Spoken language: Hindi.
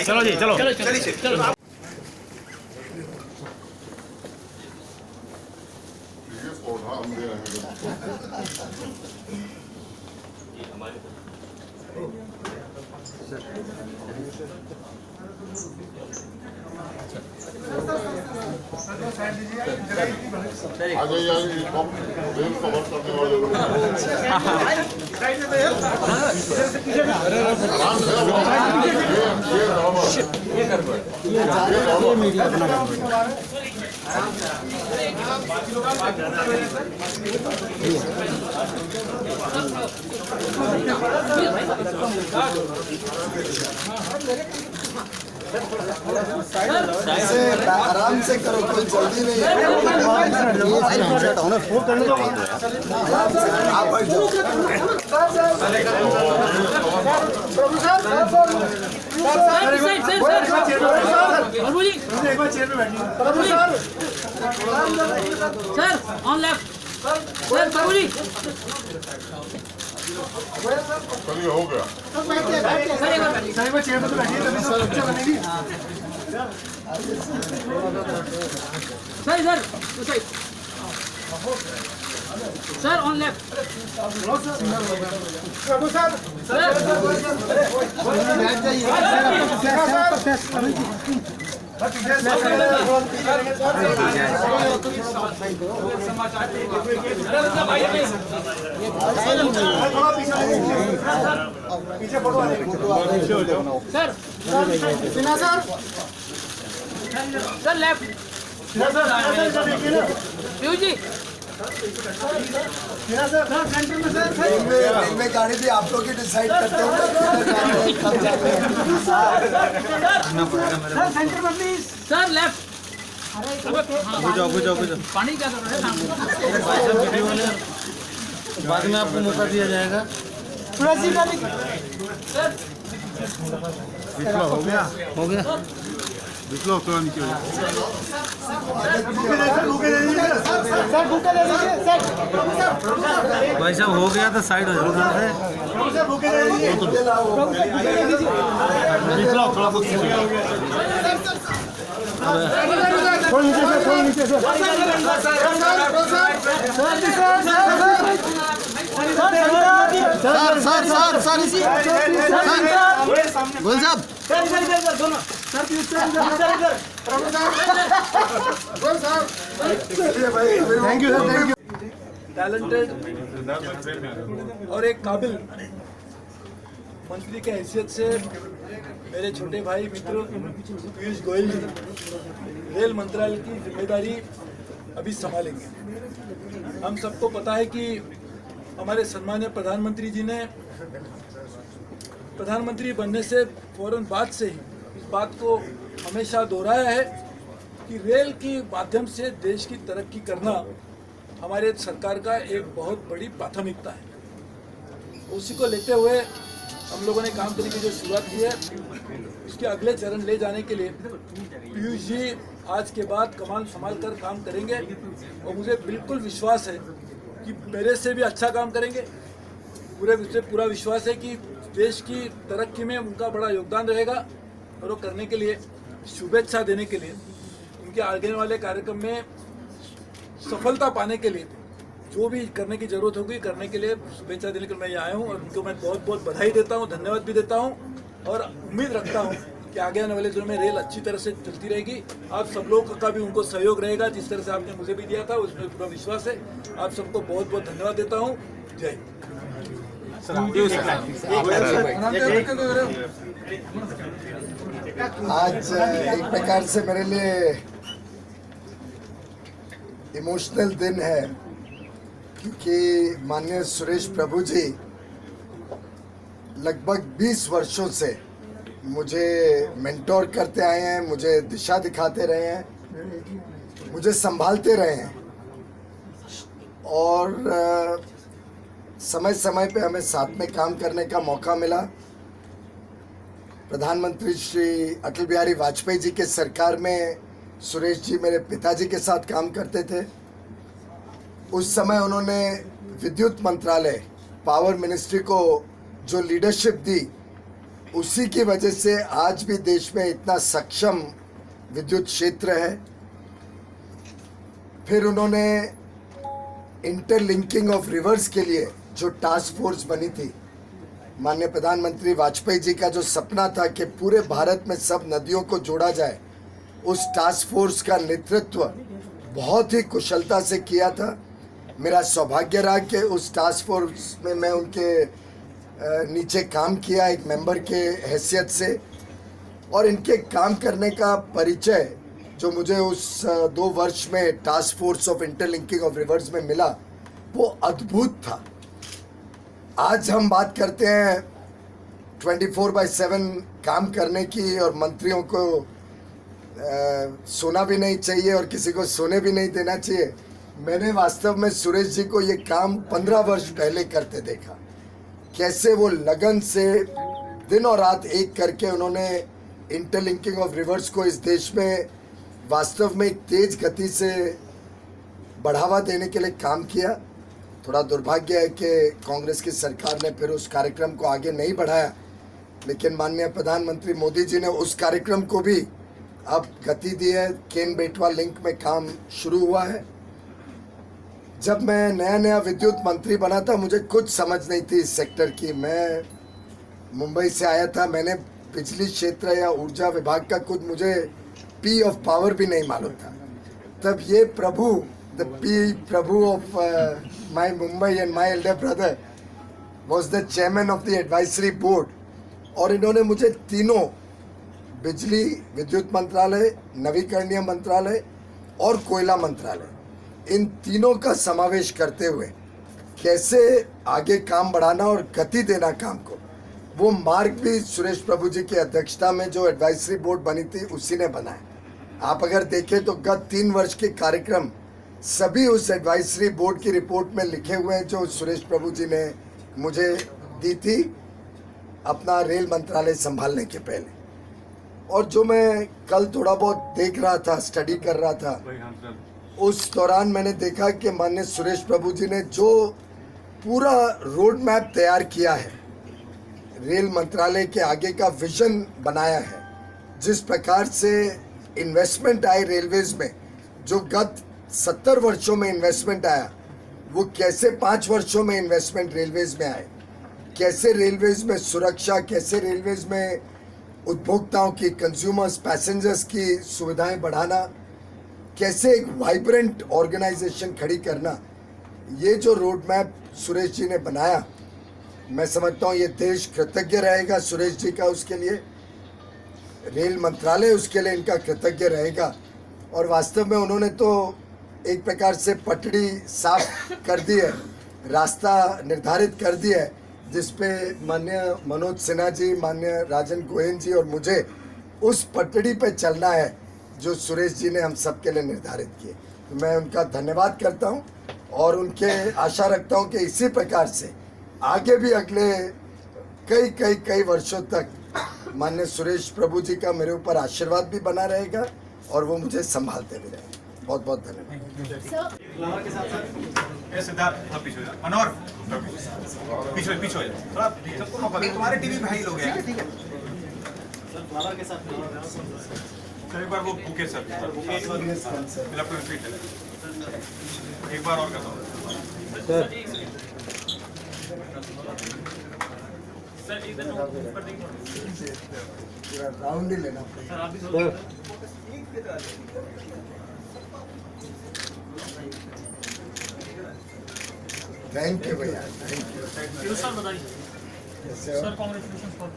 चलो जी, चलो चलो। आराम से करो, कोई जल्दी नहीं है। आप बैठ जाओ। Sir on left sir Prabhu ji चलिए हो गया। Sir sir on left Prabhu sir पीछे photo sir Sinha sir sir left Piyush ji centre में सर में गाड़ी भी आप लोग ही डिसाइड करते हो सेंटर में प्लीज सर लेफ्ट बुझाओ पानी क्या कर रहे हैं बाद में आपको मौका दिया जाएगा। हो गया थोड़ा नीचे भाई साहब हो गया तो साइड हो जाओ थोड़ा गोल साहब thank you sir, thank you. Talented और एक काबिल मंत्री के हैसियत से मेरे छोटे भाई मित्र पीयूष गोयल जी रेल मंत्रालय की जिम्मेदारी अभी संभालेंगे। हम सबको पता है कि हमारे सम्मानीय प्रधानमंत्री जी ने प्रधानमंत्री बनने से फौरन बाद से ही इस बात को हमेशा दोहराया है कि रेल के माध्यम से देश की तरक्की करना हमारे सरकार का एक बहुत बड़ी प्राथमिकता है। उसी को लेते हुए हम लोगों ने काम करने की जो शुरुआत की है उसके अगले चरण ले जाने के लिए पीयूष जी आज के बाद कमान संभाल कर काम करेंगे और मुझे बिल्कुल विश्वास है कि मेरे से भी अच्छा काम करेंगे। पूरा विश्वास है कि देश की तरक्की में उनका बड़ा योगदान रहेगा और वो करने के लिए शुभेच्छा देने के लिए उनके आगे वाले कार्यक्रम में सफलता पाने के लिए जो भी करने की जरूरत होगी करने के लिए शुभेच्छा देने के लिए मैं यहाँ आया हूँ और उनको मैं बहुत बहुत बधाई देता हूँ, धन्यवाद भी देता हूँ और उम्मीद रखता हूँ कि आगे आने वाले दिनों में रेल अच्छी तरह से चलती रहेगी। आप सब लोगों का भी उनको सहयोग रहेगा जिस तरह से आपने मुझे भी दिया था, उसमें पूरा विश्वास है। आप सबको बहुत बहुत धन्यवाद देता हूँ। जय आज एक प्रकार से मेरे लिए इमोशनल दिन है क्योंकि माननीय सुरेश प्रभु जी लगभग 20 वर्षों से मुझे मेंटोर करते आए हैं, मुझे दिशा दिखाते रहे हैं, मुझे संभालते रहे हैं और समय समय पे हमें साथ में काम करने का मौका मिला। प्रधानमंत्री श्री अटल बिहारी वाजपेयी जी के सरकार में सुरेश जी मेरे पिताजी के साथ काम करते थे। उस समय उन्होंने विद्युत मंत्रालय पावर मिनिस्ट्री को जो लीडरशिप दी, उसी की वजह से आज भी देश में इतना सक्षम विद्युत क्षेत्र है। फिर उन्होंने इंटरलिंकिंग ऑफ रिवर्स के लिए जो टास्क फोर्स बनी थी, माननीय प्रधानमंत्री वाजपेयी जी का जो सपना था कि पूरे भारत में सब नदियों को जोड़ा जाए, उस टास्क फोर्स का नेतृत्व बहुत ही कुशलता से किया था। मेरा सौभाग्य रहा कि उस टास्क फोर्स में मैं उनके नीचे काम किया एक मेंबर के हैसियत से, और इनके काम करने का परिचय जो मुझे उस 2 वर्ष में task force of interlinking of reverse में मिला, वो अद्भुत था। आज हम बात करते हैं 24/7 काम करने की, और मंत्रियों को सोना भी नहीं चाहिए और किसी को सोने भी नहीं देना चाहिए। मैंने वास्तव में सुरेश जी को ये काम 15 वर्ष पहले करते देखा, कैसे वो लगन से दिन और रात एक करके उन्होंने इंटरलिंकिंग ऑफ रिवर्स को इस देश में वास्तव में एक तेज गति से बढ़ावा देने के लिए काम किया। थोड़ा दुर्भाग्य है कि कांग्रेस की सरकार ने फिर उस कार्यक्रम को आगे नहीं बढ़ाया, लेकिन माननीय प्रधानमंत्री मोदी जी ने उस कार्यक्रम को भी अब गति दी है। केन बेटवा लिंक में काम शुरू हुआ है। जब मैं नया विद्युत मंत्री बना था, मुझे कुछ समझ नहीं थी इस सेक्टर की। मैं मुंबई से आया था, मैंने बिजली क्षेत्र या ऊर्जा विभाग का कुछ मुझे पी ऑफ पावर भी नहीं मालूम था। तब ये Prabhu, the P Prabhu of my Mumbai and my elder brother was the chairman of the advisory board, और इन्होंने मुझे तीनों बिजली विद्युत मंत्रालय, नवीकरणीय मंत्रालय और कोयला मंत्रालय, इन तीनों का समावेश करते हुए कैसे आगे काम बढ़ाना और गति देना काम को, वो मार्ग भी सुरेश प्रभु जी की अध्यक्षता में जो एडवाइजरी बोर्ड बनी थी उसी ने बनाया। आप अगर देखें तो गत 3 वर्ष के कार्यक्रम सभी उस एडवाइजरी बोर्ड की रिपोर्ट में लिखे हुए हैं जो सुरेश प्रभु जी ने मुझे दी थी अपना रेल मंत्रालय संभालने के पहले। और जो मैं कल थोड़ा बहुत देख रहा था, स्टडी कर रहा था, उस दौरान मैंने देखा कि माननीय सुरेश प्रभु जी ने जो पूरा रोड मैप तैयार किया है, रेल मंत्रालय के आगे का विजन बनाया है, जिस प्रकार से इन्वेस्टमेंट आए रेलवेज में, जो गत 70 वर्षों में इन्वेस्टमेंट आया, वो कैसे 5 वर्षों में इन्वेस्टमेंट रेलवेज में आए, कैसे रेलवेज में सुरक्षा, कैसे रेलवेज में उपभोक्ताओं की, कंज्यूमर्स, पैसेंजर्स की सुविधाएं बढ़ाना, कैसे एक वाइब्रेंट ऑर्गेनाइजेशन खड़ी करना, ये जो रोड मैप सुरेश जी ने बनाया, मैं समझता हूँ ये देश कृतज्ञ रहेगा सुरेश जी का उसके लिए, रेल मंत्रालय उसके लिए इनका कृतज्ञ रहेगा। और वास्तव में उन्होंने तो एक प्रकार से पटड़ी साफ कर दी है, रास्ता निर्धारित कर दिया है, जिसपे माननीय मनोज सिन्हा जी, माननीय राजन गोहेन जी और मुझे उस पटड़ी पे चलना है जो सुरेश जी ने हम सब के लिए निर्धारित किए। तो मैं उनका धन्यवाद करता हूं और उनके आशा रखता हूं कि इसी प्रकार से आगे भी अगले कई वर्षों तक माननीय सुरेश प्रभु जी का मेरे ऊपर आशीर्वाद भी बना रहेगा और वो मुझे संभालते भी रहेंगे। बहुत बहुत धन्यवाद। मनोहर पीछे हो जा, थोड़ा सबको मौका दे, तुम्हारे टीवी भाई लोग हैं। सर एक बार वो बुके सर, एक बार और करता हूँ पूरा राउंड ही लेना पड़ेगा। थैंक यू भैया, थैंक यू। सर बताइए। Sir congratulation for